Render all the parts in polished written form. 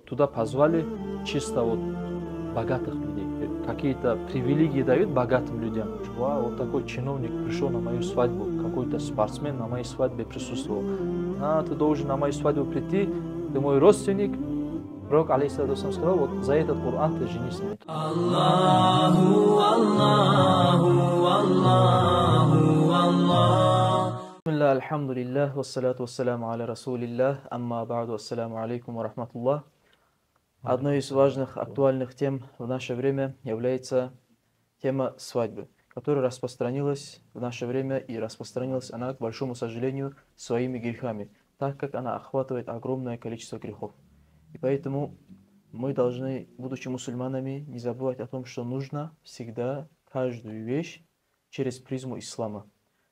туда позвали чисто вот богатых людей. Какие-то привилегии дают богатым людям. Вот такой чиновник пришел на мою свадьбу, какой-то спортсмен на моей свадьбе присутствовал. Ты должен на мою свадьбу прийти, ты мой родственник. Пророк, алейхиссалату вассалам, сказал, вот за этот Коран ты женись на этом. Аллаху, Аллаху, Аллаху, Аллах. Бисмилля, альхамдулиллах, вассалату вассаляму аля расулиллах, амма ба'ду, ассаляму алейкум ва рахматуллах. Одной из важных актуальных тем в наше время является тема свадьбы, которая распространилась в наше время, и распространилась она, к большому сожалению, своими грехами, так как она охватывает огромное количество грехов. И поэтому мы должны, будучи мусульманами, не забывать о том, что нужно всегда каждую вещь через призму ислама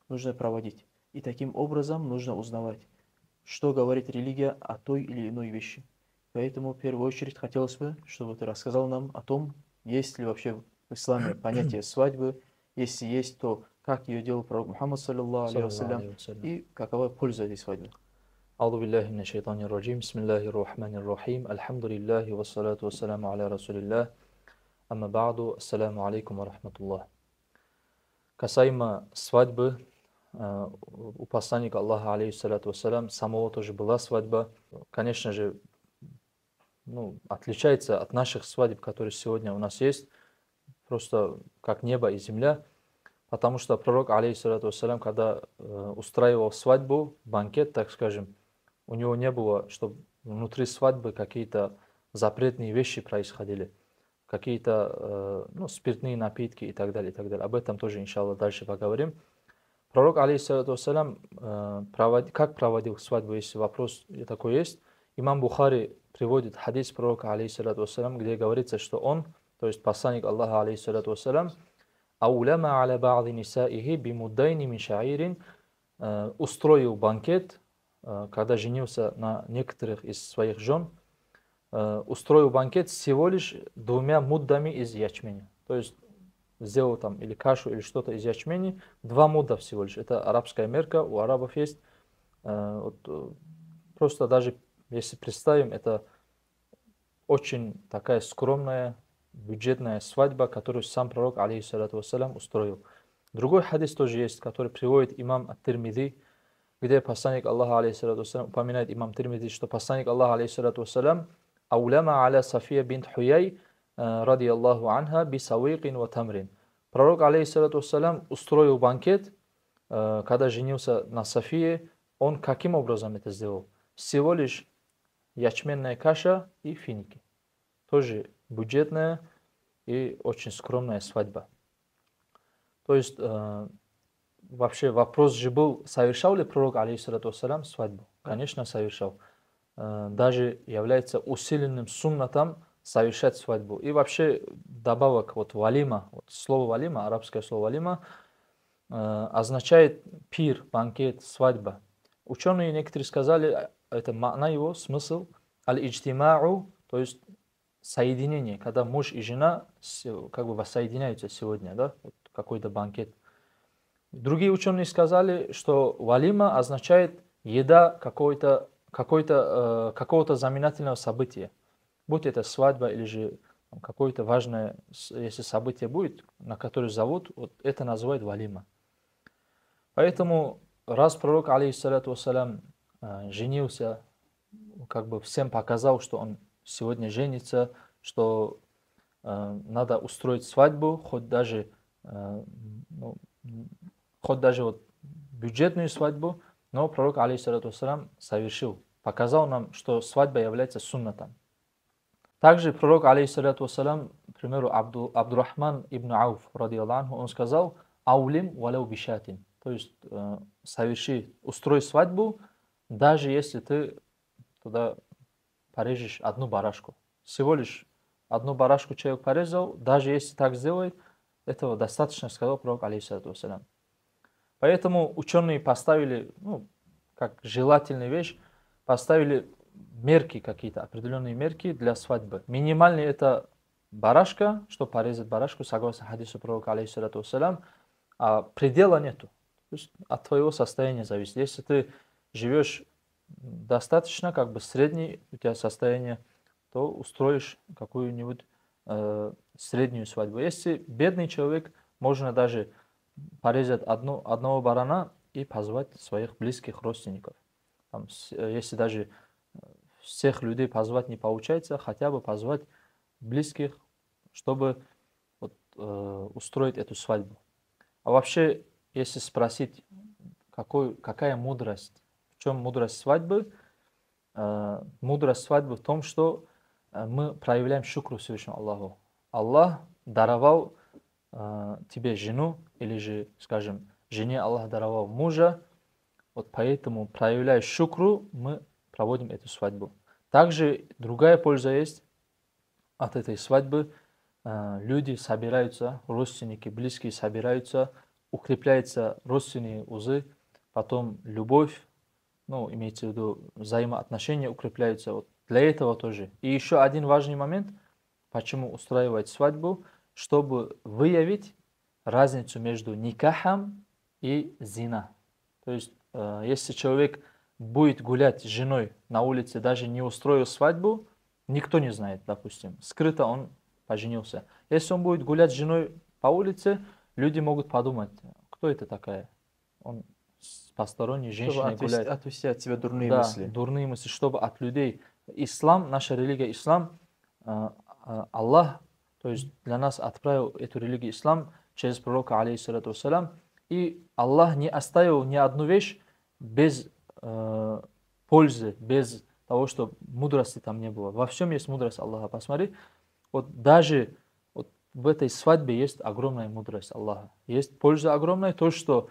нужно проводить. И таким образом нужно узнавать, что говорит религия о той или иной вещи. Поэтому в первую очередь хотелось бы, чтобы ты рассказал нам о том, есть ли вообще в исламе понятие свадьбы, если есть, то как ее делал пророк Мухаммад, саллаллаху алейхи вассалям, и какова польза этой свадьбы. أعوذ بالله من الشيطان الرجيم بسم الله الرحمن الرحيم الحمد لله والصلاة والسلام على رسول الله أما بعد السلام عليكم ورحمة الله. Касаемо свадьбы, у посланника Аллаха, алейхиссалату вассалям, самого тоже была свадьба. Конечно же, отличается от наших свадеб, которые сегодня у нас есть, просто как небо и земля. Потому что пророк, алейхиссалату вассалям, когда устраивал свадьбу, банкет, так скажем, у него не было, чтобы внутри свадьбы какие-то запретные вещи происходили, какие-то спиртные напитки и так далее, и так далее. Об этом тоже, иншаллах, дальше поговорим. Пророк, алейхиссалату вассалям, как проводил свадьбу, если вопрос такой есть. Имам Бухари приводит хадис пророка, алейхиссалату вассалям, где говорится, что он, то есть посланник Аллаха, алейхиссалату вассалям, аулама аля ба'ди нисаихи бимуддайни мин шаирин, устроил банкет, когда женился на некоторых из своих жен, устроил банкет всего лишь 2 муддами из ячменя. То есть сделал там или кашу, или что-то из ячмени, 2 мудда всего лишь. Это арабская мерка, у арабов есть. Просто даже если представим, это очень такая скромная, бюджетная свадьба, которую сам пророк, алейхиссалату вассалям, устроил. Другой хадис тоже есть, который приводит имам ат-Тирмизи, где посланник Аллаха, алейхиссалату вассалям, упоминает имам Тирмизи, что посланник Аллаха, алейхиссалату вассалям, аулама аля Сафия бинт Хуяй, ради Аллаху анха, би савикин ва тамрин. Пророк, алейхиссалату вассалям, устроил банкет, когда женился на Софии. Он каким образом это сделал? Всего лишь ячменная каша и финики. Тоже бюджетная и очень скромная свадьба. То есть вообще вопрос же был, совершал ли пророк, алейхиссалату вассалям, свадьбу? Конечно, совершал. Даже является усиленным суннатом совершать свадьбу. И вообще добавок, валима, слово валима, арабское слово валима, означает пир, банкет, свадьба. Ученые некоторые сказали, это ма'на его, смысл, аль-иджтимау, то есть соединение, когда муж и жена как бы воссоединяются сегодня, да, какой-то банкет. Другие ученые сказали, что валима означает еда какого-то знаменательного события. Будь это свадьба или же какое-то важное, если событие будет, на которое зовут, это называют валима. Поэтому, раз пророк, алейхиссалату вассалям, женился, как бы всем показал, что он сегодня женится, что надо устроить свадьбу, хоть даже бюджетную свадьбу, но пророк, алейхиссалату вассалям, совершил, показал нам, что свадьба является суннатом. Также пророк, алейхиссалату вассалям, к примеру, Абдурахман ибн Ауф, ради Аллаху, он сказал, аулим валяу бишатин, то есть устрой свадьбу, даже если ты туда порежешь 1 барашку. Всего лишь 1 барашку человек порезал, даже если так сделает, этого достаточно, сказал пророк, алейхиссалату вассалям. Поэтому ученые поставили, как желательную вещь, поставили мерки какие-то, определенные мерки для свадьбы. Минимальный это барашка, что порезать барашку, согласно хадису пророка, алейхиссалату вассалям, а предела нету. То есть от твоего состояния зависит. Если ты живешь достаточно, как бы среднее у тебя состояние, то устроишь какую-нибудь среднюю свадьбу. Если бедный человек, можно даже порезать одного барана и позвать своих близких родственников. Там, если даже всех людей позвать не получается, хотя бы позвать близких, чтобы вот, устроить эту свадьбу. А вообще, если спросить, какая мудрость, в чем мудрость свадьбы? Мудрость свадьбы в том, что мы проявляем шукру Всевышнему Аллаху. Аллах даровал тебе жену, или же, скажем, жене Аллах даровал мужа, вот поэтому, проявляя шукру, мы проводим эту свадьбу. Также другая польза есть от этой свадьбы. Люди собираются, родственники, близкие собираются, укрепляются родственные узы, потом любовь, ну, имеется в виду взаимоотношения укрепляются. Вот для этого тоже. И еще один важный момент, почему устраивать свадьбу, чтобы выявить разницу между никахом и зина. То есть, если человек будет гулять с женой на улице, даже не устроил свадьбу, никто не знает, допустим. Скрыто он поженился. Если он будет гулять с женой по улице, люди могут подумать, кто это такая? Он с посторонней женщиной гуляет. Отвести от себя дурные Да, мысли. дурные мысли, чтобы от людей. Ислам, наша религия ислам, Аллах, то есть для нас отправил эту религию ислам через пророка, алейхиссалату вассалям, и Аллах не оставил ни одну вещь без пользы, без того, что мудрости там не было. Во всем есть мудрость Аллаха. Посмотри, вот даже вот в этой свадьбе есть огромная мудрость Аллаха. Есть польза огромная, то, что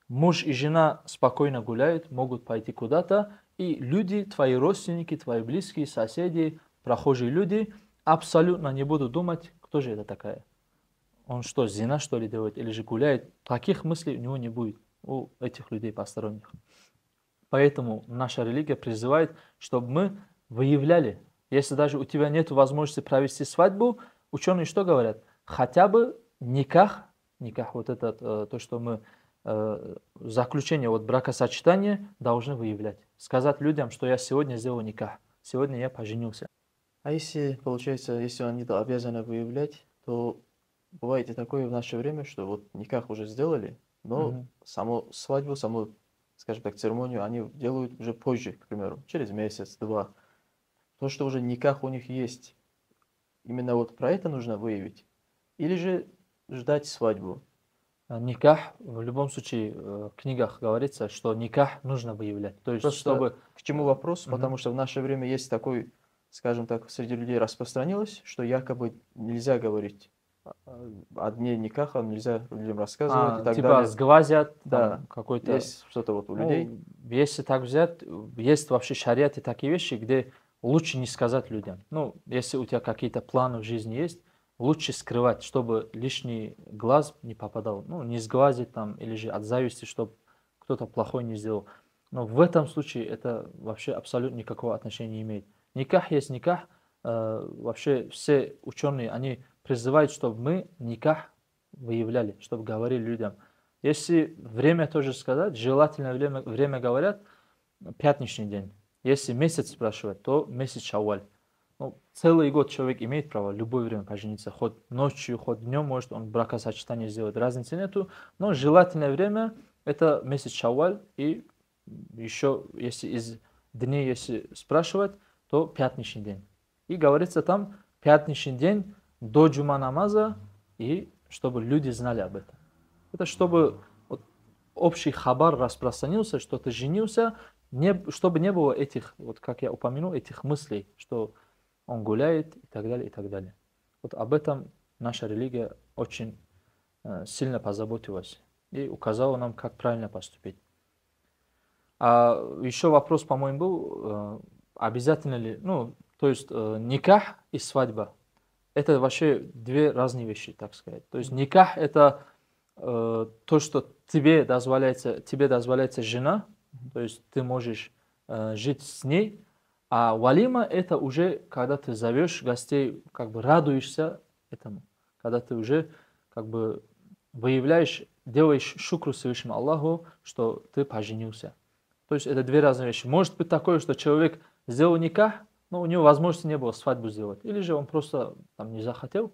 муж и жена спокойно гуляют, могут пойти куда-то, и люди, твои родственники, твои близкие, соседи, прохожие люди абсолютно не будут думать, кто же это такая. Он что, зина, что ли, делает, или же гуляет. Таких мыслей у него не будет, у этих людей посторонних. Поэтому наша религия призывает, чтобы мы выявляли. Если даже у тебя нет возможности провести свадьбу, ученые что говорят? Хотя бы никах вот это то, что мы заключение вот бракосочетания должны выявлять. Сказать людям, что я сегодня сделал никах, сегодня я поженился. А если, получается, если они это обязаны выявлять, то бывает и такое в наше время, что вот никах уже сделали, но саму свадьбу, саму, скажем так, церемонию они делают уже позже, к примеру, через месяц, два. То, что уже никах у них есть, именно вот про это нужно выявить. Или же ждать свадьбу. Никах, в любом случае, в книгах говорится, что никах нужно выявлять. То есть, Просто чтобы... К чему вопрос? Потому что в наше время есть такой, скажем так, среди людей распространилось, что якобы нельзя говорить о дне никаха, нельзя людям рассказывать и так типа далее. сглазят, Да, какой-то... есть что-то вот у людей. Если так взять, есть вообще шариаты такие вещи, где лучше не сказать людям. Ну, если у тебя какие-то планы в жизни есть, лучше скрывать, чтобы лишний глаз не попадал. Ну, не сглазить там, или же от зависти, чтобы кто-то плохой не сделал. Но в этом случае это вообще абсолютно никакого отношения не имеет. Никах есть никах. Вообще все ученые, они призывают, чтобы мы никах выявляли, чтобы говорили людям. Если время тоже сказать, желательное время говорят, пятничный день. Если месяц спрашивать, то месяц Шавваль. Ну, целый год человек имеет право в любое время пожениться. Хоть ночью, хоть днем может он бракосочетание сделать. Разницы нету. Но желательное время это месяц Шавваль. И еще, если из дней если спрашивать, то пятничный день. И говорится там пятничный день до джума намаза, и чтобы люди знали об этом. Это чтобы вот, общий хабар распространился, что ты женился, чтобы не было этих, вот как я упомянул, этих мыслей, что он гуляет и так далее, и так далее. Вот об этом наша религия очень сильно позаботилась и указала нам, как правильно поступить. А еще вопрос, по-моему, был, обязательно ли, ну, то есть никах и свадьба, это вообще две разные вещи, так сказать. То есть никах это то, что тебе дозволяется жена, то есть ты можешь жить с ней, а валима это уже, когда ты зовешь гостей, как бы радуешься этому, когда ты уже как бы выявляешь, делаешь шукру Всевышнему Аллаху, что ты поженился. То есть это две разные вещи. Может быть такое, что человек сделал никах, но у него возможности не было свадьбу сделать. Или же он просто там не захотел,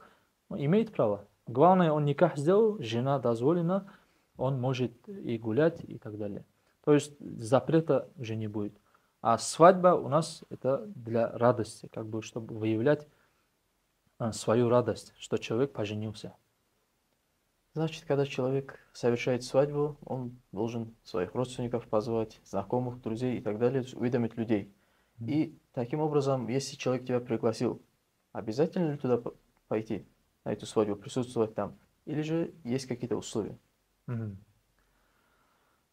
он имеет право. Главное, он никах сделал, жена дозволена, он может и гулять и так далее. То есть запрета уже не будет. А свадьба у нас это для радости, как бы, чтобы выявлять свою радость, что человек поженился. Значит, когда человек совершает свадьбу, он должен своих родственников позвать, знакомых, друзей и так далее, то есть уведомить людей. И таким образом, если человек тебя пригласил, обязательно ли туда пойти, на эту свадьбу, присутствовать там? Или же есть какие-то условия?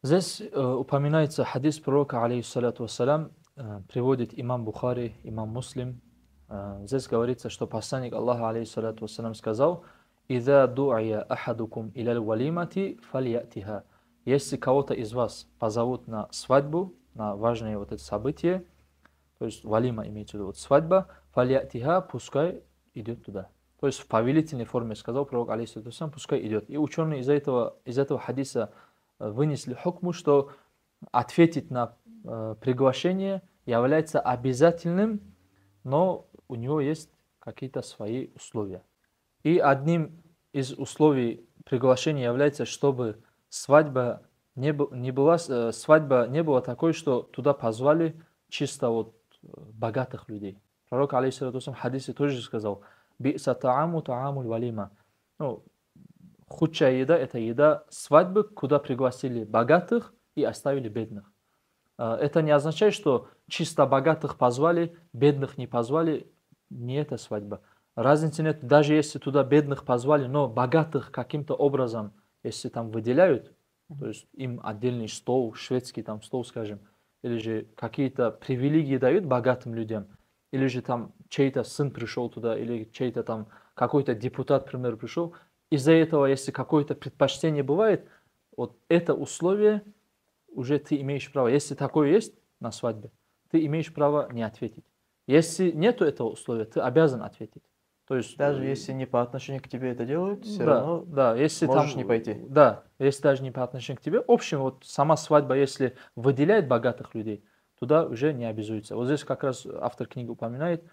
Здесь упоминается хадис пророка, алейхиссалату вассалям, приводит имам Бухари, имам Муслим. Здесь говорится, что посланник Аллаха, алейхиссалату вассалям, сказал: «Иза ду'ия ахадукум илял валимати фальятиха». Если кого-то из вас позовут на свадьбу, на важное вот это событие, то есть валима имеется в виду вот свадьба, фальятиха, пускай идет туда. То есть в повелительной форме сказал пророк, алейхиссалату вассалям, пускай идет. И ученые из этого хадиса вынесли хукму, что ответить на приглашение является обязательным, но у него есть какие-то свои условия. И одним из условий приглашения является, чтобы свадьба не была такой, что туда позвали чисто вот богатых людей. Пророк, алейхиссалату вассалям, в хадисе тоже сказал: «Би'са тааму таамуль валима». Ну, худшая еда – это еда свадьбы, куда пригласили богатых и оставили бедных. Это не означает, что чисто богатых позвали, бедных не позвали. Не это свадьба. Разницы нет. Даже если туда бедных позвали, но богатых каким-то образом, если там выделяют, то есть им отдельный стол, шведский там стол, скажем, или же какие-то привилегии дают богатым людям, или же там чей-то сын пришел туда, или чей-то там какой-то депутат, к примеру, пришел. Из-за этого, если какое-то предпочтение бывает, вот это условие уже ты имеешь право. Если такое есть на свадьбе, ты имеешь право не ответить. Если нету этого условия, ты обязан ответить. То есть, Даже если не по отношению к тебе это делают, все да, равно да, если можешь там, не пойти. Да, если даже не по отношению к тебе. В общем, вот сама свадьба, если выделяет богатых людей, туда уже не обязуется. Вот здесь как раз автор книги упоминает,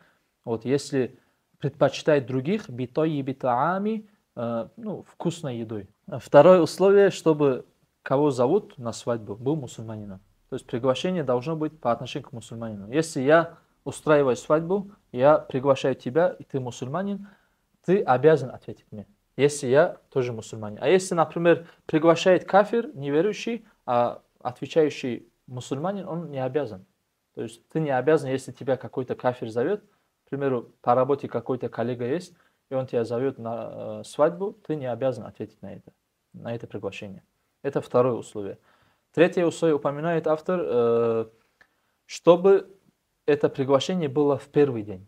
вот если предпочитает других, битой и битаами, вкусной едой. Второе условие, чтобы кого зовут на свадьбу, был мусульманином. То есть приглашение должно быть по отношению к мусульманину. Если я устраиваю свадьбу, я приглашаю тебя, и ты мусульманин, ты обязан ответить мне, если я тоже мусульманин. А если, например, приглашает кафир, неверующий, а отвечающий мусульманин, он не обязан. То есть ты не обязан, если тебя какой-то кафир зовет, к примеру, по работе какой-то коллега есть, и он тебя зовет на свадьбу, ты не обязан ответить на это приглашение. Это второе условие. Третье условие упоминает автор, чтобы это приглашение было в первый день.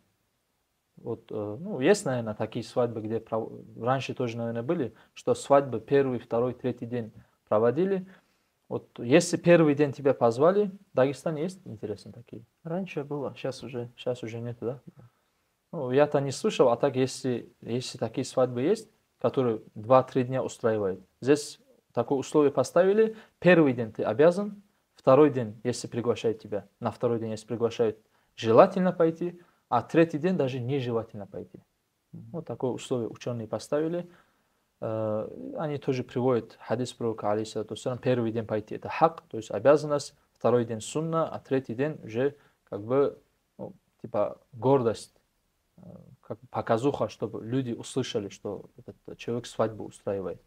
Вот, есть, наверное, такие свадьбы, где раньше тоже, наверное, были, что свадьбы первый, второй, третий день проводили. Вот если первый день тебя позвали, в Дагестане есть, интересно, такие? Раньше было, сейчас уже. Сейчас уже нет, да? Я-то не слышал, а так, если такие свадьбы есть, которые 2-3 дня устраивают. Здесь такое условие поставили. Первый день ты обязан, второй день, если приглашают тебя, на второй день, если приглашают, желательно пойти, а третий день даже нежелательно пойти. Вот такое условие ученые поставили. Они тоже приводят хадис пророка, алейхиссалату вассалям, первый день пойти это хак, то есть обязанность, второй день сунна, а третий день уже как бы типа гордость, как показуха, чтобы люди услышали, что этот человек свадьбу устраивает.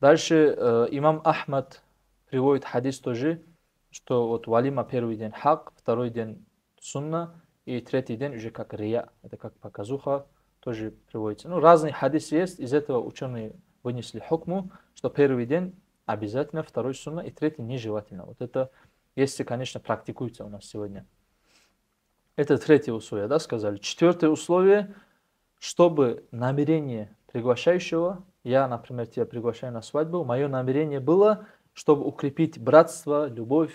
Дальше имам Ахмад приводит хадис тоже, что вот валима первый день хак, второй день сунна, и третий день уже как рия, это как показуха, тоже приводится. Разные хадисы есть, из этого ученые вынесли хукму, что первый день обязательно, второй сунна, и третий нежелательно. Вот это, если, конечно, практикуется у нас сегодня. Это третье условие, да, сказали. Четвертое условие, чтобы намерение приглашающего, я, например, тебя приглашаю на свадьбу, мое намерение было, чтобы укрепить братство, любовь,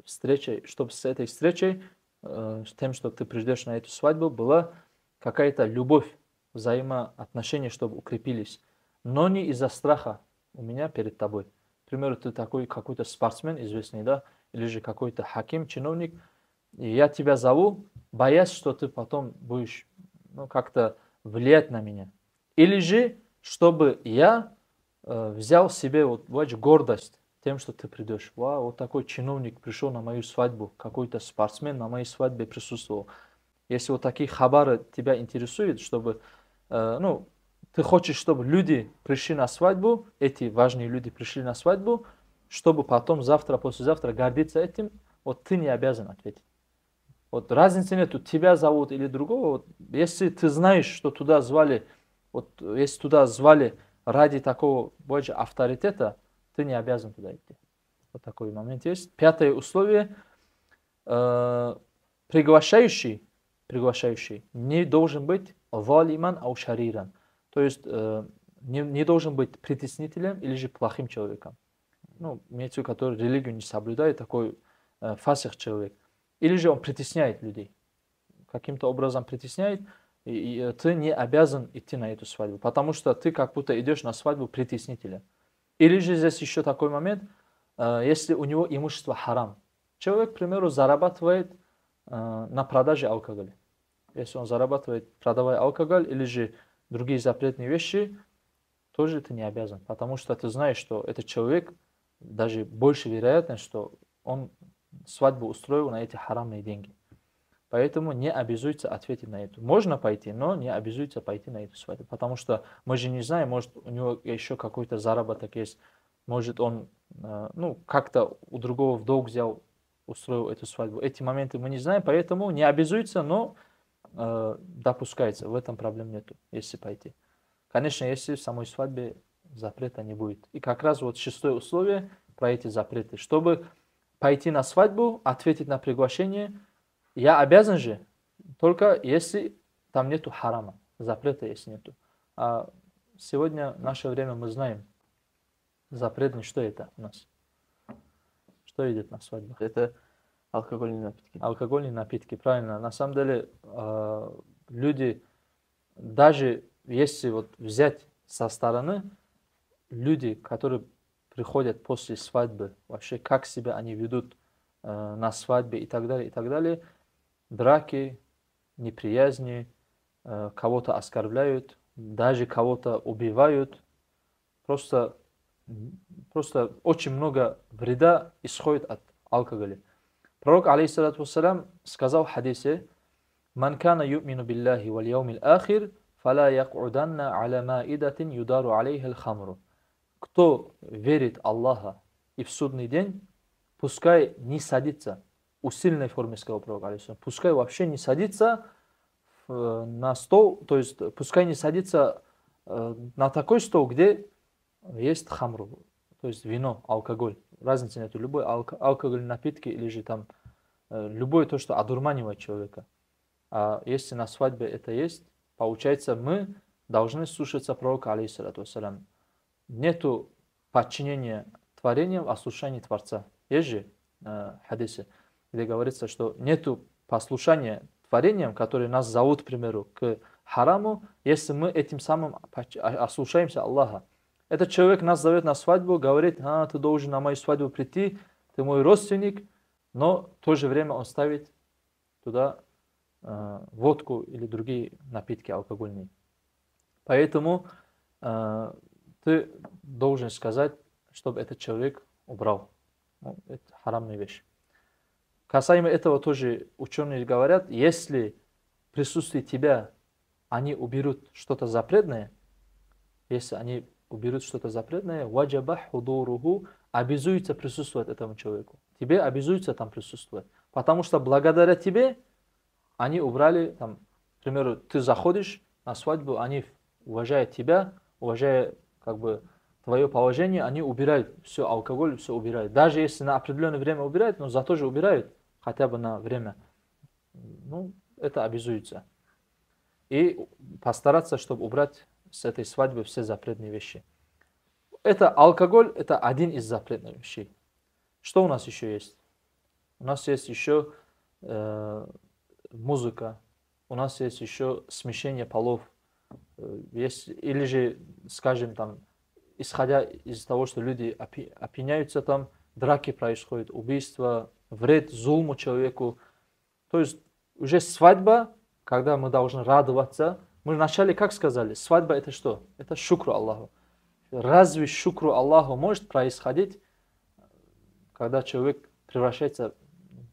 встреча, чтобы с этой встречей, с тем, что ты придешь на эту свадьбу, была какая-то любовь, взаимоотношения, чтобы укрепились. Но не из-за страха у меня перед тобой. К примеру, ты такой какой-то спортсмен известный, да, или же какой-то хаким, чиновник, и я тебя зову, боясь, что ты потом будешь как-то влиять на меня. Или же, чтобы я взял себе гордость тем, что ты придешь. Вау, вот такой чиновник пришел на мою свадьбу, какой-то спортсмен на моей свадьбе присутствовал. Если вот такие хабары тебя интересуют, чтобы, ты хочешь, чтобы люди пришли на свадьбу, эти важные люди пришли на свадьбу, чтобы потом завтра, послезавтра гордиться этим, вот ты не обязан ответить. Вот разницы нету, тебя зовут или другого. Вот, если ты знаешь, что туда звали, вот если туда звали ради такого больше авторитета, ты не обязан туда идти. Вот такой момент есть. Пятое условие. Приглашающий не должен быть валиман ау шариран. То есть не должен быть притеснителем или же плохим человеком. Имеется в виду, который религию не соблюдает, такой фасих человек. Или же он притесняет людей. Каким-то образом притесняет, и ты не обязан идти на эту свадьбу. Потому что ты как будто идешь на свадьбу притеснителя. Или же здесь еще такой момент, если у него имущество харам. Человек, к примеру, зарабатывает на продаже алкоголя. Если он зарабатывает, продавая алкоголь или же другие запретные вещи, тоже ты не обязан. Потому что ты знаешь, что этот человек, даже больше вероятность, что он свадьбу устроил на эти харамные деньги. Поэтому не обязуется ответить на это. Можно пойти, но не обязуется пойти на эту свадьбу. Потому что мы же не знаем, может у него еще какой-то заработок есть. Может он как-то у другого в долг взял, устроил эту свадьбу. Эти моменты мы не знаем, поэтому не обязуется, но допускается. В этом проблем нету, если пойти. Конечно, если в самой свадьбе запрета не будет. И как раз вот шестое условие про эти запреты. Чтобы пойти на свадьбу, ответить на приглашение, я обязан же, только если там нету харама, запрета если нету. А сегодня, в наше время, мы знаем, запретный, что это у нас? Что идет на свадьбу? Это алкогольные напитки. Алкогольные напитки, правильно. На самом деле, люди, даже если вот взять со стороны, люди, которые приходят после свадьбы, вообще как себя они ведут на свадьбе и так далее, драки, неприязни, кого-то оскорбляют, даже кого-то убивают. Просто очень много вреда исходит от алкоголя. Пророк, алейхиссалату вассалям, сказал в хадисе: «Ман кана ю'мину биллахи вал яумил ахир, фала як'уданна аля маидатин юдару алейхи аль-хамру». Кто верит Аллаха и в судный день, пускай не садится, усиленной форме сказал пророк, алейхиссалам, пускай вообще не садится на стол, то есть пускай не садится на такой стол, где есть хамру, то есть вино, алкоголь. Разницы нету. Любой алкоголь, напитки или же там любое то, что одурманивает человека. А если на свадьбе это есть, получается, мы должны слушаться пророка, алейхиссалату вассалям. Нету подчинения творениям, а слушания Творца. Есть же хадисы, где говорится, что нету послушания творениям, которые нас зовут, к примеру, к хараму, если мы этим самым ослушаемся Аллаха. Этот человек нас зовет на свадьбу, говорит: ты должен на мою свадьбу прийти, ты мой родственник, но в то же время он ставит туда водку или другие напитки алкогольные. Поэтому ты должен сказать, чтобы этот человек убрал. Это харамная вещь. Касаемо этого тоже ученые говорят, если в присутствии тебя они уберут что-то запретное, если они уберут что-то запретное, ваджаба худуруху, обязуется присутствовать этому человеку. Тебе обязуется там присутствовать. Потому что благодаря тебе они убрали, там, к примеру, ты заходишь на свадьбу, они уважая тебя, уважая как бы твое положение, они убирают все, алкоголь, все убирают. Даже если на определенное время убирают, но зато же убирают, хотя бы на время. Это обязуется. И постараться, чтобы убрать с этой свадьбы все запретные вещи. Это алкоголь, это один из запретных вещей. Что у нас еще есть? У нас есть еще музыка, у нас есть еще смешение полов. Есть, или же, скажем, там, исходя из того, что люди опьяняются, там драки происходят, убийства, вред, зулму человеку. То есть уже свадьба, когда мы должны радоваться. Мы вначале как сказали, свадьба это что? Это шукру Аллаху. Разве шукру Аллаху может происходить, когда человек превращается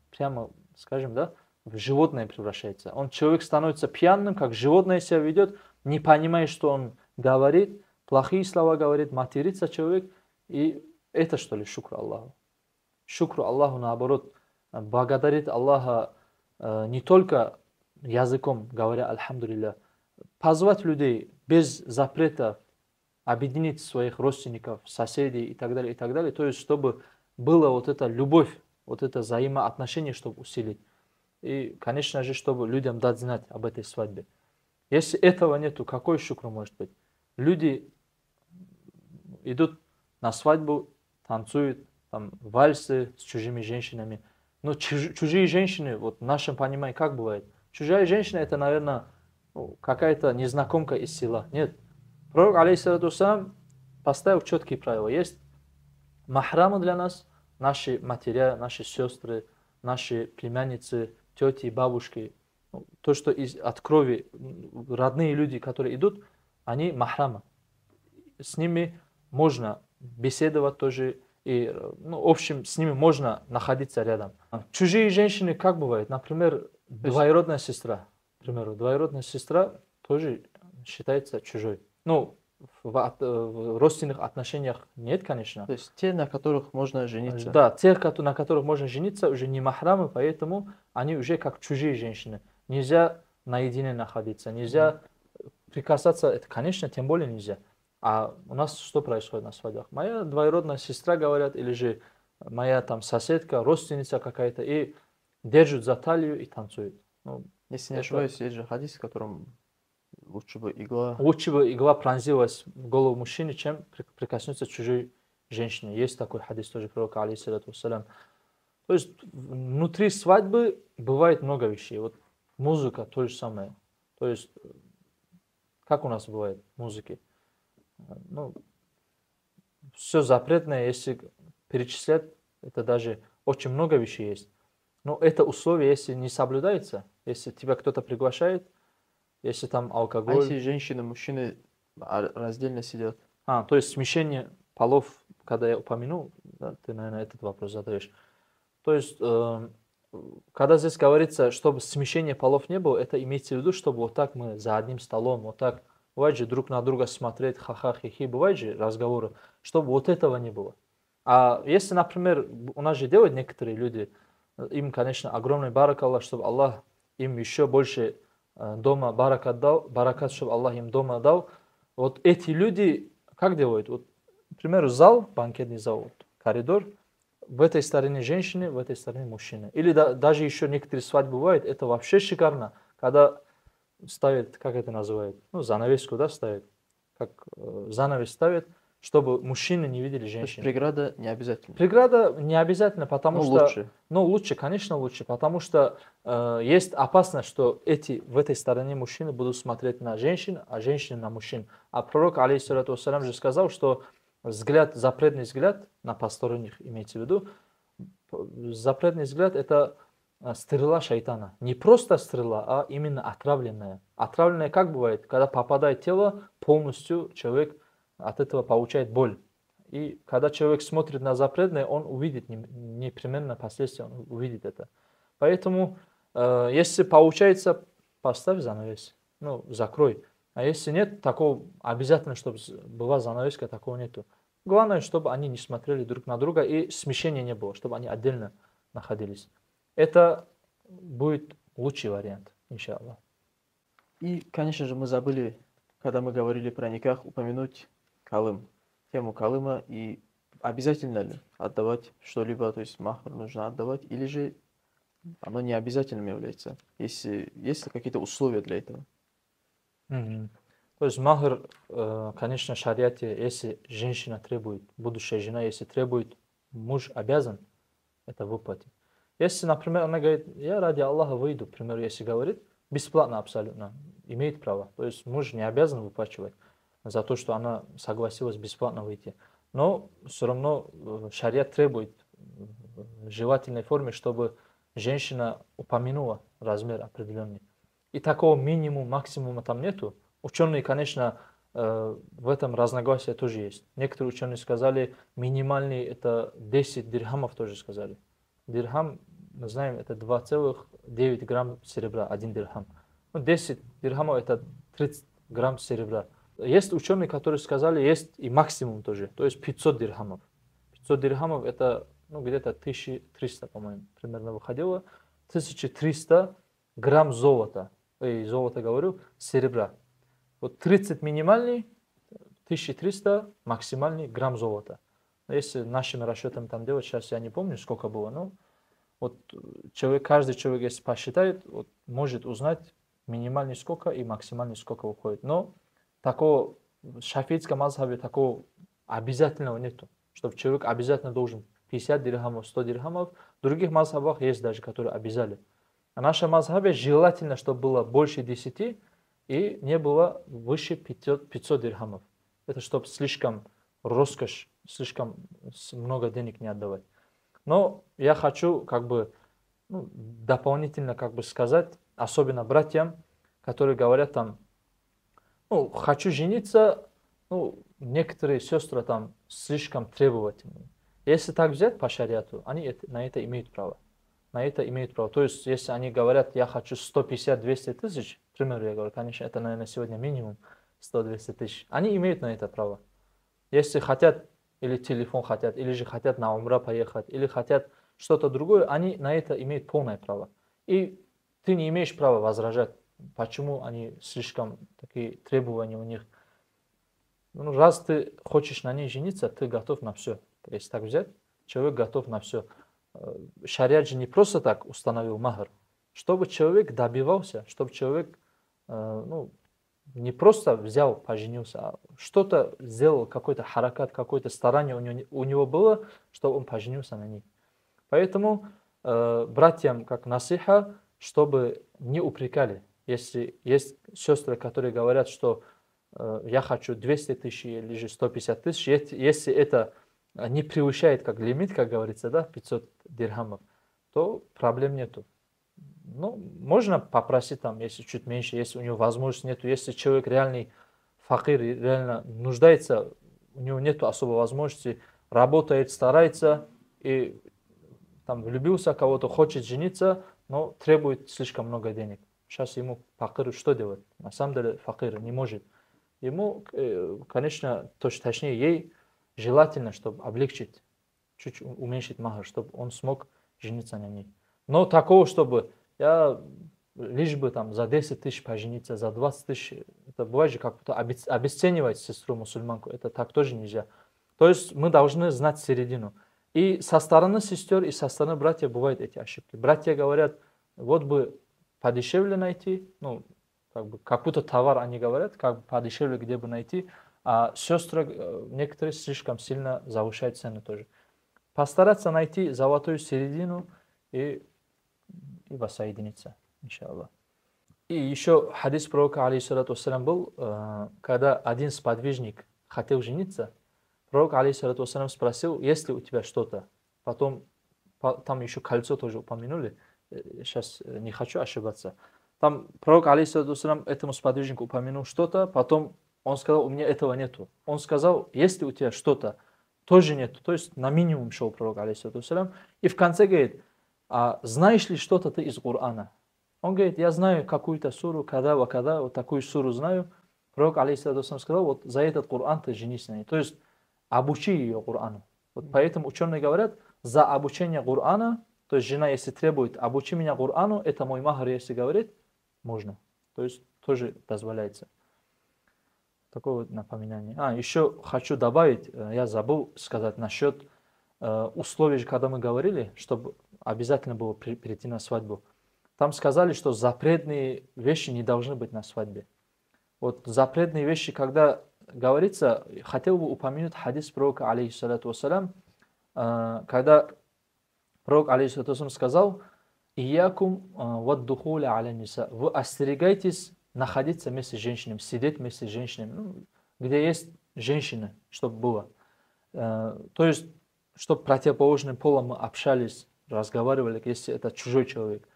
прямо, скажем, да, в животное превращается. Человек становится пьяным, как животное себя ведет, не понимая, что он говорит, плохие слова говорит, матерится человек. И это что ли шукру Аллаху? Шукру Аллаху наоборот, благодарит Аллаха не только языком, говоря альхамдулилля, позвать людей без запрета, объединить своих родственников, соседей и так далее, то есть чтобы была вот эта любовь, вот это взаимоотношение, чтобы усилить. И, конечно же, чтобы людям дать знать об этой свадьбе. Если этого нету, какой шукр может быть? Люди идут на свадьбу, танцуют, там, вальсы с чужими женщинами. Но чужие женщины, вот в нашем понимании, как бывает? Чужая женщина, это, наверное, какая-то незнакомка из села. Нет. Пророк, алейхиссалату вассалам, поставил четкие правила. Есть махрамы для нас, наши матеря, наши сестры, наши племянницы, тети, бабушки. То, что от крови родные люди, которые идут, они махрамы. С ними можно беседовать тоже. И, в общем, с ними можно находиться рядом. Чужие женщины, как бывает? Например, двоюродная сестра. К примеру, двоюродная сестра тоже считается чужой. Ну, в родственных отношениях нет, конечно. То есть те, на которых можно жениться. Да, те, на которых можно жениться, уже не махрамы, поэтому они уже как чужие женщины. Нельзя наедине находиться, нельзя прикасаться, это, конечно, тем более нельзя. А у нас что происходит на свадьбах? Моя двоюродная сестра, говорят, или же моя там соседка, родственница какая-то, и держат за талию и танцуют. Если не ошибаюсь, есть же хадис, в котором лучше бы игла пронзилась в голову мужчины, чем прикоснуться к чужой женщине. Есть такой хадис тоже пророка, алейхиссалату вассалям. То есть внутри свадьбы бывает много вещей. Вот музыка то же самое. То есть как у нас бывает музыки? Все запретное, если перечислять, это даже очень много вещей есть. Но это условие, если не соблюдается, если тебя кто-то приглашает, если там алкоголь. А если женщины, мужчины раздельно сидят? То есть смещение полов, когда я упомянул, да, ты, наверное, этот вопрос задаешь. То есть, когда здесь говорится, чтобы смещения полов не было, это имеется в виду, чтобы вот так мы за одним столом, вот так, бывает же друг на друга смотреть, ха-ха-хи-хи, бывает же разговоры, чтобы вот этого не было. А если, например, у нас же делают некоторые люди, им, конечно, огромный барак Аллах, чтобы Аллах им еще больше дома баракат дал, баракат, чтобы Аллах им дома дал. Вот эти люди, как делают? Вот, к примеру, зал, банкетный зал, вот, коридор, в этой стороне женщины, в этой стороне мужчины. Или даже еще некоторые свадьбы бывают, это вообще шикарно, когда ставят, как это называют, занавеску, да, ставят, как занавес ставят, чтобы мужчины не видели женщин. То есть преграда не обязательно? Преграда не обязательно, потому что... лучше. Лучше, конечно, лучше, потому что есть опасность, что в этой стороне мужчины будут смотреть на женщин, а женщины на мужчин. А пророк, алейхиссалату вассалям, же сказал, что запретный взгляд на посторонних, имеется в виду, запретный взгляд это стрела шайтана. Не просто стрела, а именно отравленная. Отравленная как бывает? Когда попадает в тело, полностью человек от этого получает боль. И когда человек смотрит на запретное, он увидит непременно последствия, он увидит это. Поэтому, если получается, поставь занавес, закрой. А если нет, такого обязательно, чтобы была занавеска, такого нету. Главное, чтобы они не смотрели друг на друга и смещения не было, чтобы они отдельно находились. Это будет лучший вариант, иншаллах. И, конечно же, мы забыли, когда мы говорили про никах, упомянуть калым. Тему калыма, и обязательно ли отдавать что-либо, то есть махр нужно отдавать, или же оно не обязательным является, если есть какие-то условия для этого? То есть махр, конечно, в шариате, если женщина требует, будущая жена, если требует, муж обязан это выплатить. Если, например, она говорит, я ради Аллаха выйду, к примеру, если говорит, бесплатно абсолютно, имеет право. То есть муж не обязан выплачивать за то, что она согласилась бесплатно выйти. Но все равно шариат требует в желательной форме, чтобы женщина упомянула размер определенный. И такого минимума, максимума там нету. Ученые, конечно, в этом разногласия тоже есть. Некоторые ученые сказали, минимальный это 10 дирхамов тоже сказали. Дирхам, мы знаем, это 2,9 грамм серебра, 1 дирхам. 10 дирхамов это 30 грамм серебра. Есть ученые, которые сказали, есть и максимум тоже, то есть 500 дирхамов. 500 дирхамов это где-то 1300, по-моему, примерно выходило. 1300 грамм золота, золото говорю, серебра. Вот 30 минимальный, 1300 максимальный грамм золота. Если нашими расчетами там делать, сейчас я не помню, сколько было, но вот каждый человек, если посчитает, вот, может узнать минимальный сколько и максимальный сколько уходит. Но такого в шафийском мазхабе такого обязательного нету, чтобы человек обязательно должен 50 дирхамов, 100 дирхамов. В других мазхабах есть даже, которые обязали. А в нашем мазхабе желательно, чтобы было больше 10 и не было выше 500 дирхамов. Это чтобы слишком роскошь, слишком много денег не отдавать. Но я хочу дополнительно сказать, особенно братьям, которые говорят там, хочу жениться, некоторые сестры там слишком требовательные. Если так взять по шариату, они на это имеют право. На это имеют право. То есть, если они говорят, я хочу 150-200 тысяч, к примеру, я говорю, конечно, это, наверное, сегодня минимум 100-200 тысяч. Они имеют на это право. Если хотят, или телефон хотят, или же хотят на умра поехать, или хотят что-то другое, они на это имеют полное право. И ты не имеешь права возражать, почему они слишком такие требования у них. Раз ты хочешь на ней жениться, ты готов на все. Если так взять, человек готов на все. Шариат же не просто так установил махр, чтобы человек добивался, чтобы человек не просто взял, поженился, а что-то сделал, какой-то харакат, какое-то старание у него было, чтобы он поженился на ней. Поэтому братьям как насиха, чтобы не упрекали. Если есть сестры, которые говорят, что я хочу 200 тысяч или же 150 тысяч, если это не превышает как лимит, как говорится, 500 дирхамов, то проблем нету. Можно попросить там, если чуть меньше, если у него возможности нету, если человек реальный факир, реально нуждается, у него нету особой возможности, работает, старается и там влюбился кого-то, хочет жениться, но требует слишком много денег. Сейчас ему факиру что делать? На самом деле факир не может. Ему, конечно, точнее ей желательно, чтобы облегчить, чуть уменьшить махр, чтобы он смог жениться на ней. Но такого, чтобы я лишь бы там за 10 тысяч пожениться, за 20 тысяч, это бывает же как-то обесценивать сестру мусульманку, это так тоже нельзя. То есть мы должны знать середину. И со стороны сестер, и со стороны братьев бывают эти ошибки. Братья говорят, вот бы подешевле найти, какой-то товар они говорят, как бы подешевле где бы найти, а сестры некоторые слишком сильно завышают цены тоже. Постараться найти золотую середину и воссоединиться, иншаллах. И еще хадис пророка, алейхиссалату вассалям, был, когда один сподвижник хотел жениться, пророк, алейхиссалату вассалям, спросил, есть ли у тебя что-то. Потом, там еще кольцо тоже упомянули, сейчас не хочу ошибаться. Там пророк, алейхиссалату вассалям, этому сподвижнику упомянул что-то, потом он сказал, у меня этого нету. Он сказал, есть ли у тебя что-то, тоже нету. То есть на минимум шел пророк, алейхиссалату вассалям. И в конце говорит, а знаешь ли что-то ты из Корана? Он говорит, я знаю какую-то суру, когда, вот такую суру знаю. Пророк, алейхиссалату вассалям, сказал, вот за этот Коран ты женись на ней. То есть обучи ее Корану. Вот поэтому ученые говорят, за обучение Корана, то есть жена, если требует, обучи меня Корану, это мой махр, если говорит, можно. То есть тоже дозволяется. Такое вот напоминание. Еще хочу добавить, я забыл сказать насчет условий, когда мы говорили, чтобы обязательно было перейти на свадьбу. Там сказали, что запретные вещи не должны быть на свадьбе. Вот запретные вещи, когда говорится, хотел бы упомянуть хадис пророка, алейхиссалату вассалям, когда пророк, алейхиссалату вассалям, сказал, «Иякум ваддухуля аля ниса». Вы остерегайтесь находиться вместе с женщинами, сидеть вместе с женщинами, где есть женщины, чтобы было. То есть, чтобы противоположным полом мы общались разговаривали, если это чужой человек.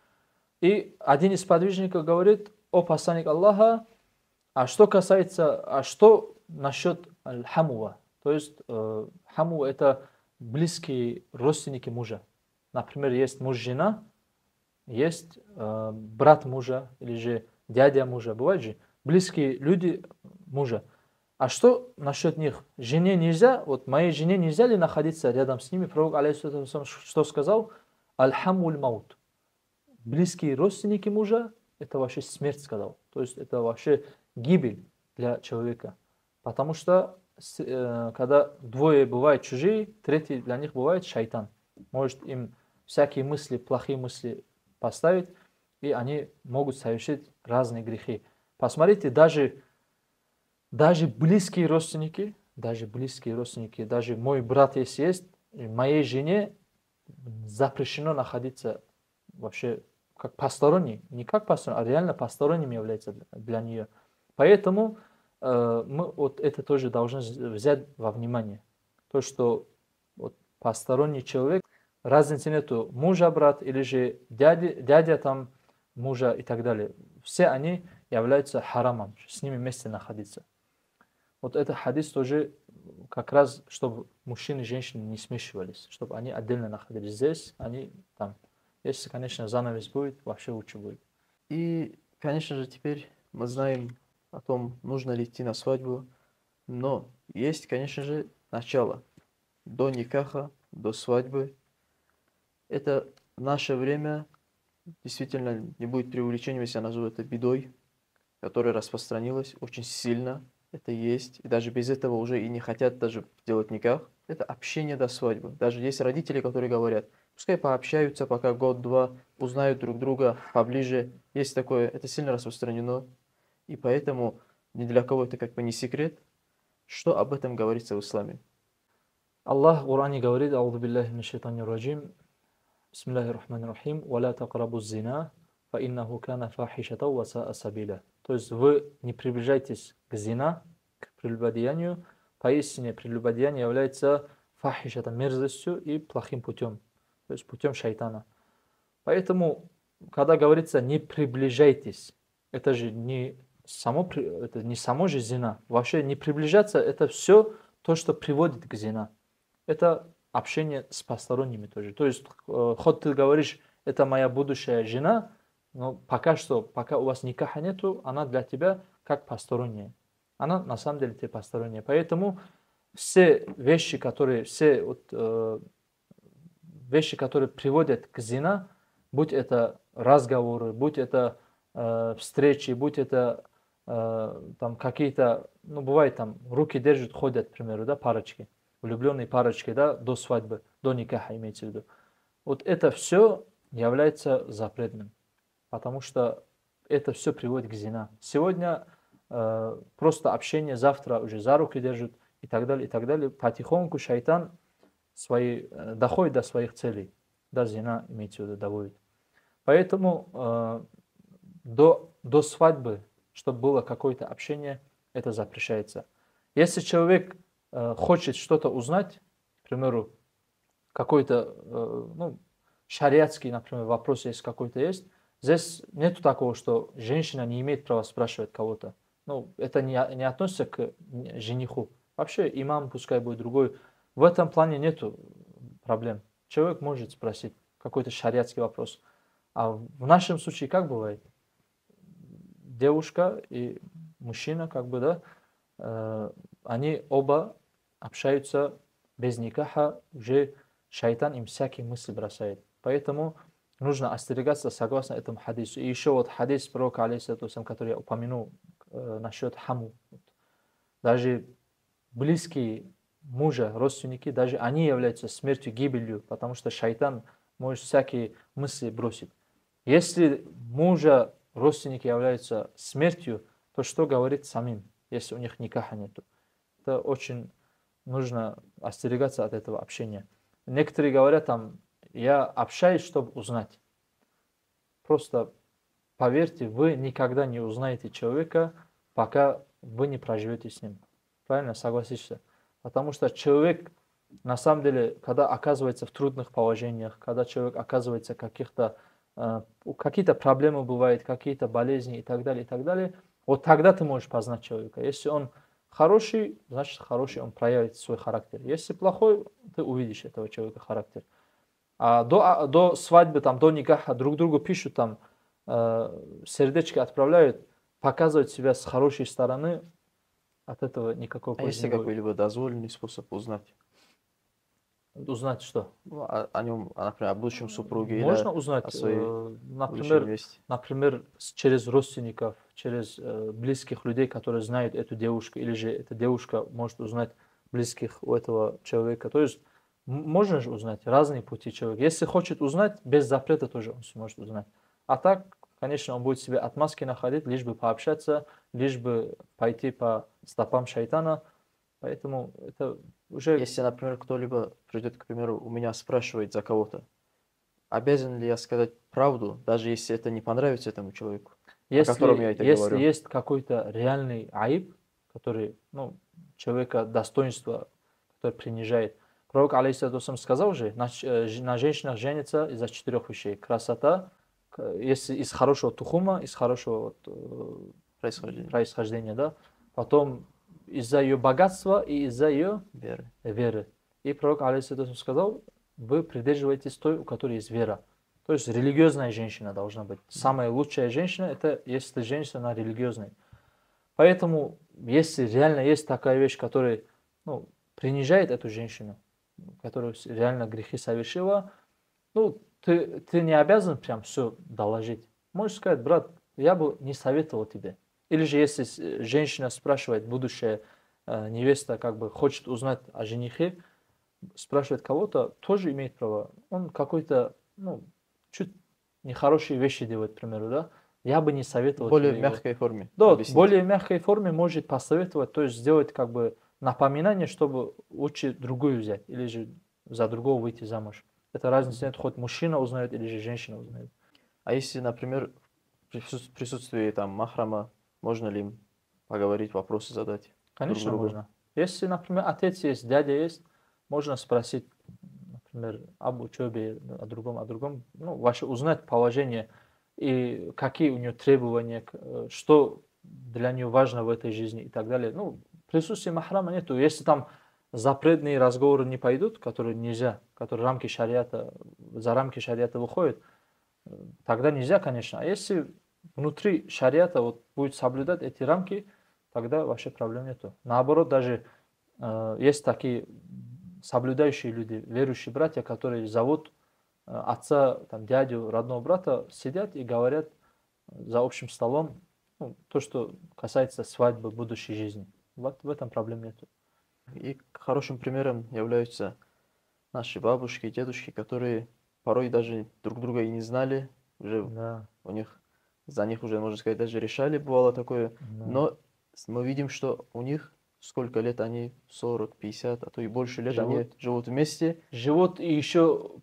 И один из подвижников говорит: о посланник Аллаха, а что насчет хамува? То есть хаму это близкие родственники мужа. Например, есть муж-жена, есть брат мужа или же дядя мужа. Бывают же близкие люди мужа. А что насчет них? Жене нельзя, вот моей жене нельзя ли находиться рядом с ними? Пророк, алейхиссалям, что сказал? Аль-хамуль маут. Близкие родственники мужа, это вообще смерть, сказал. То есть это вообще гибель для человека. Потому что когда двое бывают чужие, третий для них бывает шайтан. Может им всякие мысли, плохие мысли поставить, и они могут совершить разные грехи. Посмотрите, даже близкие родственники, даже мой брат если есть, моей жене запрещено находиться вообще как посторонний, не как посторонний, а реально посторонним является для нее. Поэтому мы вот это тоже должны взять во внимание. То, что вот посторонний человек, разницы нету, мужа брат или же дядя там мужа и так далее. Все они являются харамом, с ними вместе находиться. Вот этот хадис тоже как раз, чтобы мужчины и женщины не смешивались, чтобы они отдельно находились здесь, они там. Если, конечно, занавес будет, вообще лучше будет. И, конечно же, теперь мы знаем о том, нужно ли идти на свадьбу, но есть, конечно же, начало. До никаха, до свадьбы. Это в наше время действительно не будет преувеличением, если я назову это бедой, которая распространилась очень сильно. Это есть. И даже без этого уже и не хотят даже делать никах. Это общение до свадьбы. Даже есть родители, которые говорят: пускай пообщаются, пока год-два, узнают друг друга поближе. Есть такое, это сильно распространено. И поэтому ни для кого это как бы не секрет. Что об этом говорится в исламе? Аллах в Коране говорит: аузу биллахи минаш шайтанир раджим, бисмиллахир рахманир рахим, ва ла тaqrabu зина, фа иннаху кана фахишатан ва саа сабиля. То есть вы не приближайтесь к зина, к прелюбодеянию. Поистине прелюбодеяние является фахишатан, мерзостью и плохим путем. То есть путем шайтана. Поэтому, когда говорится «не приближайтесь», это же не само же зина. Вообще не приближаться – это все то, что приводит к зина. Это общение с посторонними тоже. То есть, хоть ты говоришь, это моя будущая жена, но пока у вас никаха нету, она для тебя как посторонняя. Она на самом деле тебе посторонняя. Поэтому все вещи, которые приводят к зина, будь это разговоры, будь это встречи, будь это там какие-то, бывает там руки держат, ходят, к примеру, да, парочки, влюбленные парочки, да, до свадьбы, до никаха имеется в виду. Вот это все является запретным, потому что это все приводит к зина. Сегодня просто общение, завтра уже за руки держат и так далее, и так далее. Потихоньку шайтан доходит до своих целей, до зина имеется в виду, доводит. Поэтому до свадьбы, чтобы было какое-то общение, это запрещается. Если человек хочет что-то узнать, к примеру, какой-то шариатский, например, вопрос есть какой-то есть, здесь нету такого, что женщина не имеет права спрашивать кого-то. Это не относится к жениху. Вообще имам пускай будет другой. В этом плане нету проблем. Человек может спросить какой-то шариатский вопрос. А в нашем случае как бывает? Девушка и мужчина, они оба общаются без никаха, уже шайтан им всякие мысли бросает. Поэтому нужно остерегаться согласно этому хадису. И еще вот хадис пророка, алейхиссалату, который я упомянул насчет хаму. Даже близкие мужа, родственники, даже они являются смертью, гибелью, потому что шайтан может всякие мысли бросить. Если мужа, родственники являются смертью, то что говорит самим, если у них никаха нету? Это очень нужно остерегаться от этого общения. Некоторые говорят я общаюсь, чтобы узнать. Просто поверьте, вы никогда не узнаете человека, пока вы не проживете с ним. Правильно, согласишься? Потому что человек На самом деле, когда оказывается в трудных положениях, когда человек оказывается какие-то проблемы бывают, какие-то болезни и так далее, вот тогда ты можешь познать человека. Если он хороший, значит хороший, он проявит свой характер. Если плохой, ты увидишь этого человека характер. А до свадьбы, там, до никаха друг другу пишут, там, сердечки отправляют, показывают себя с хорошей стороны, от этого никакой А пользы есть ли не будет. какой-либо дозволенный способ узнать Узнать что? ну, о нем, например, о будущем супруге Можно или узнать, о своей будущей например, невесте? через родственников, через близких людей, которые знают эту девушку, или же эта девушка может узнать близких у этого человека. То есть можно же узнать разные пути человека. Если хочет узнать, без запрета тоже он сможет узнать. А так, конечно, он будет себе отмазки находить, лишь бы пообщаться, лишь бы пойти по стопам шайтана. Поэтому это уже... Если, например, кто-либо придет, к примеру, у меня спрашивает за кого-то, обязан ли я сказать правду, даже если это не понравится этому человеку, о котором я это Если говорю? есть какой-то реальный аиб, который, ну, человека достоинство, который принижает. Пророк, алейхиссалату вассалам, сказал же, на женщинах женится из-за 4 вещей. Красота, если из хорошего тухума, из хорошего происхождения, да. Потом из-за ее богатства и из-за ее веры. И пророк, алейхиссалату вассалам, сказал, вы придерживаетесь той, у которой есть вера. То есть религиозная женщина должна быть. Самая лучшая женщина, это если женщина она религиозная. Поэтому, если реально есть такая вещь, которая, ну, принижает эту женщину, которая реально грехи совершила, ну, ты не обязан прям все доложить. Можешь сказать, брат, я бы не советовал тебе. Или же если женщина спрашивает, будущая невеста как бы хочет узнать о женихе, спрашивает кого-то, тоже имеет право. Он какой-то, ну, чуть нехорошие вещи делает, к примеру, да? Я бы не советовал В более тебе мягкой форме Да, в объяснить. более мягкой форме может посоветовать, то есть сделать как бы напоминание, чтобы лучше другую взять, или же за другого выйти замуж. Это разницы нет, хоть мужчина узнает, или же женщина узнает. А если, например, в присутствии там махрама, можно ли им поговорить, вопросы задать Конечно, друг другу? можно. Если, например, отец есть, дядя есть, можно спросить, например, об учебе, о другом, ну, ваше узнать положение и какие у нее требования, что для нее важно в этой жизни и так далее. Ну, присутствия махрама нету. Если там запретные разговоры не пойдут, которые нельзя, которые за рамки шариата выходят, тогда нельзя, конечно. А если внутри шариата вот будет соблюдать эти рамки, тогда вообще проблем нету. Наоборот, даже есть такие соблюдающие люди, верующие братья, которые зовут отца, там, дядю, родного брата, сидят и говорят за общим столом, ну, то, что касается свадьбы, будущей жизни. Вот в этом проблем нету. И хорошим примером являются наши бабушки и дедушки, которые порой даже друг друга и не знали, уже Да, за них уже, можно сказать, даже решали, бывало такое. да. Но мы видим, что у них сколько лет они, 40, 50, а то и больше лет они живут вместе. Живут и еще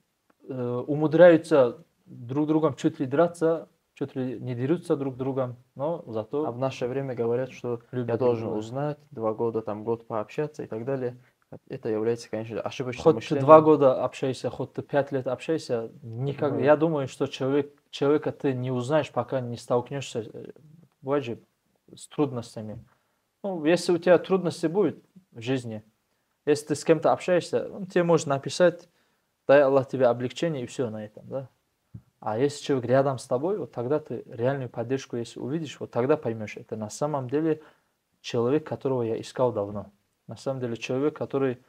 умудряются друг другом чуть ли драться, чуть ли не дерутся друг другом, но А зато в наше время говорят, что я любят друг должен друга. узнать, 2 года, там год пообщаться и так далее. Это является, конечно, ошибочным Хоть ты мышлением. 2 года общайся, хоть ты 5 лет общайся, никак. Да. Я думаю, что человека ты не узнаешь, пока не столкнешься бывает же, с трудностями. Ну, если у тебя трудности будут в жизни, если ты с кем-то общаешься, он тебе может написать, дай Аллах тебе облегчение, и все на этом, да. А если человек рядом с тобой, вот тогда ты реальную поддержку, если увидишь, вот тогда поймешь, это на самом деле человек, которого я искал давно. На самом деле человек, который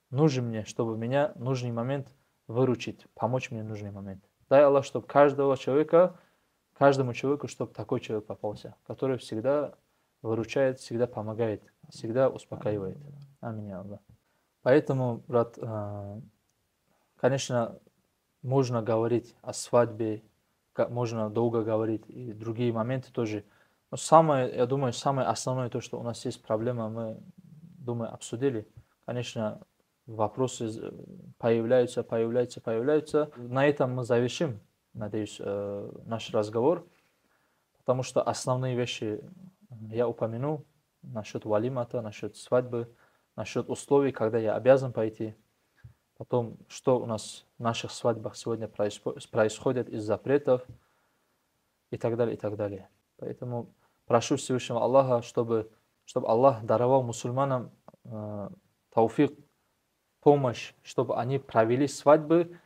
нужен мне, чтобы меня в нужный момент выручить, помочь мне в нужный момент. Дай Аллах, чтобы каждому человеку, чтобы такой человек попался, который всегда выручает, всегда помогает, всегда успокаивает. Аминь, я Аллах. Поэтому, брат, конечно, можно говорить о свадьбе, можно долго говорить, и другие моменты тоже. Но я думаю, самое основное то, что у нас есть проблема, мы, думаю, обсудили. Конечно, вопросы появляются. На этом мы завершим, надеюсь, наш разговор, потому что основные вещи я упомянул насчет валимата, насчет свадьбы, насчет условий, когда я обязан пойти. потом, что у нас в наших свадьбах сегодня происходит из запретов и так далее, и так далее. Поэтому прошу Всевышнего Аллаха, чтобы Аллах даровал мусульманам тауфик, помощь, чтобы они провели свадьбы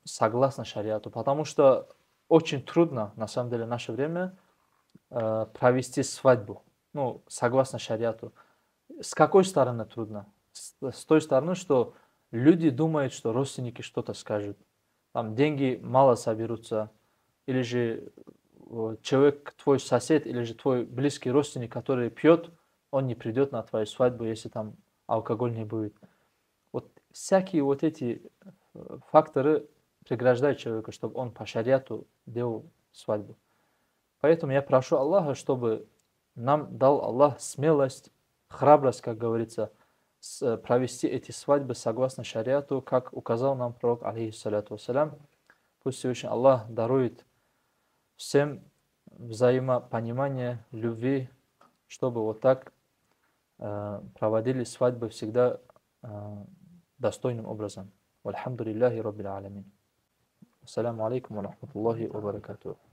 согласно шариату. Потому что очень трудно, на самом деле, в наше время провести свадьбу, ну, согласно шариату. С какой стороны трудно? С той стороны, что люди думают, что родственники что-то скажут. Там деньги мало соберутся. Или же человек, твой сосед, или же твой близкий родственник, который пьет, он не придет на твою свадьбу, если там алкоголь не будет. Вот всякие вот эти факторы преграждают человека, чтобы он по шариату делал свадьбу. Поэтому я прошу Аллаха, чтобы нам дал Аллах смелость, храбрость, как говорится, провести эти свадьбы согласно шариату, как указал нам пророк, алейхиссаляту вассалям. Пусть Всевышний Аллах дарует всем взаимопонимание, любви, чтобы вот так проводили свадьбы всегда достойным образом. Вальхамдулиллахи раббил аламин. Ассаламу алейкум ва рахматуллахи ва баракатух.